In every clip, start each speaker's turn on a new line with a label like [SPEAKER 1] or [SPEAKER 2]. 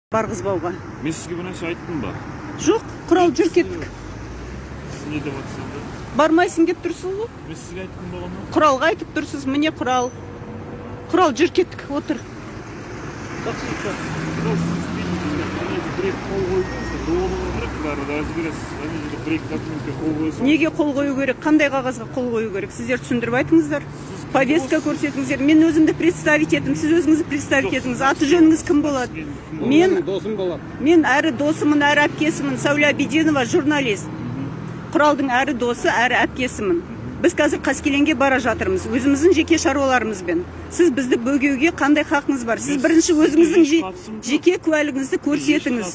[SPEAKER 1] барғызбауға.
[SPEAKER 2] Мен сізге бір нәрсе айттым ба?
[SPEAKER 1] Жоқ, құрал жүр кеттік.
[SPEAKER 2] Сіз не деп отырсыз?
[SPEAKER 1] Бармайсың деп тұрсыз ғой.
[SPEAKER 2] Мен сізге айттым ба оны?
[SPEAKER 1] Құралға айтып тұрсыз, міне құрал. Құрал жүр кеттік, отыр. Неге қол қою керек? Қандай қағазға қол қою керек? Сіздер түсіндіріп айтыңыздар. Повестка көрсетіңіздер. Мен өзімді представить етім, сіз өзіңізді представить етіңіз. Аты жөніңіз кім болады? Мен
[SPEAKER 3] досым болады.
[SPEAKER 1] Мен әрі досымын, әрі әпкесімін. Сәуле Абиденова, журналист. Құралдың әрі досы, әрі әпкесімін. Біз қазір Қаскелеңге бара жатырмыз, өзіміздің жеке шаруаларымызбен. Сіз бізді бөгеуге қандай хақыңыз бар? Сіз бірінші өзіңіздің жеке куәлігіңізді көрсетіңіз.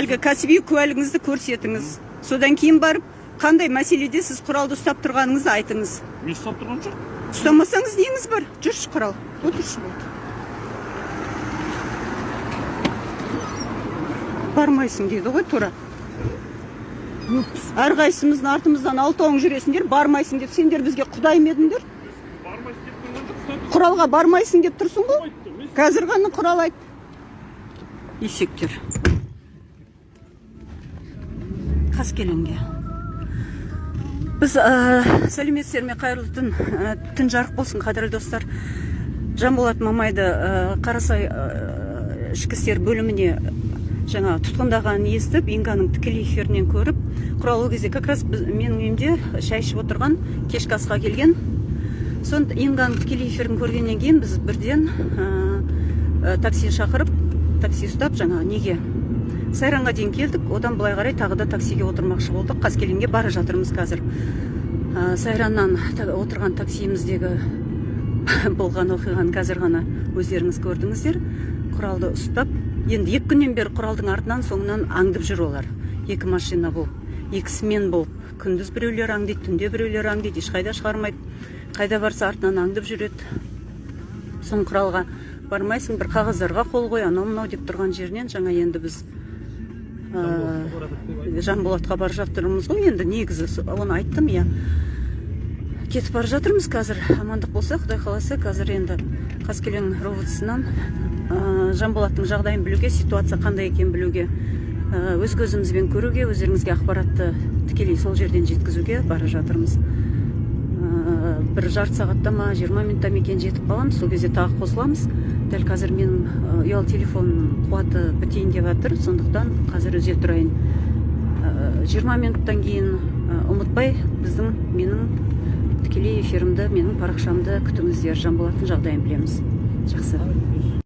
[SPEAKER 1] Әлгі кәсіби куәлігіңізді көрсетіңіз. Содан кейін барып, қандай мәселеде сіз құралды ұстап тұрғаныңызды айтыңыз.
[SPEAKER 2] Мен ұстап тұрған жоқ.
[SPEAKER 1] Ұстамасаңыз неңіз бар? Жүрші құрал. Отыршы болды. Бармайсың дейді ғой тура. Әрқайсымыздың артымыздан алтауың жүресіңдер, бармайсың деп. Сендер бізге құдай ма едіңдер? Құралға бармайсың деп тұрсың ғой? Қазір ғана құрал айт. Есектер. Қаскелеңге. Біз сәлеметсіздер ме, қайырлы түн жарық болсын, қадірлі достар. Жанболат Мамайды Қарасай ішкі істер бөліміне жаңа тұтқындағанын естіп, Инганың тікелей эфирінен көріп, құрал ол кезде как раз менің үйімде шай ішіп отырған, кешкі асқа келген. Сонда Инганың тікелей эфирін көргеннен кейін біз бірден такси шақырып, такси ұстап, жаңа неге Сайранға дейін келдік. Одан былай қарай тағы да таксиге отырмақшы болдық. Қаскелеңге бара жатырмыз қазір. Сайраннан отырған таксиіміздегі болған оқиғаны қазір ғана өздеріңіз көрдіңіздер. Құралды ұстап, енді 2 күннен бері құралдың артынан соңынан аңдып жүр олар. 2 машина болып, 2 смен болып, күндіз біреулер аңдайды, түнде біреулер аңдайды, ешқайда шығармайды. Қайда барса артынан аңдып жүреді. Соң құралға бармайсың, бір қағаздарға қол қой, анау-мынау деп тұрған жерінен жаңа енді біз Жанболатқа бара жатырмыз ғой. Енді негізі оны айттым, я кетіп бара жатырмыз қазір. Амандық болса, Құдай қаласа, қазір енді Қаскелең ровдсынан Жанболаттың жағдайын білуге, ситуация қандай екен білуге, өз көзімізбен көруге, өздеріңізге ақпаратты тікелей сол жерден жеткізуге бара жатырмыз. Бір жарты сағатта ма, 20 минутта мекен жетіп қаламыз, сол кезде тағы қосыламыз. Дәл қазір менің ұялы телефонның қуаты бітейін деп жатыр, сондықтан қазір үзе тұрайын. 20 минуттан кейін ұмытпай менің тікелей эфирімді, менің парақшамды күтіңіздер. Жанболаттың жағдайын білеміз. Жақсы.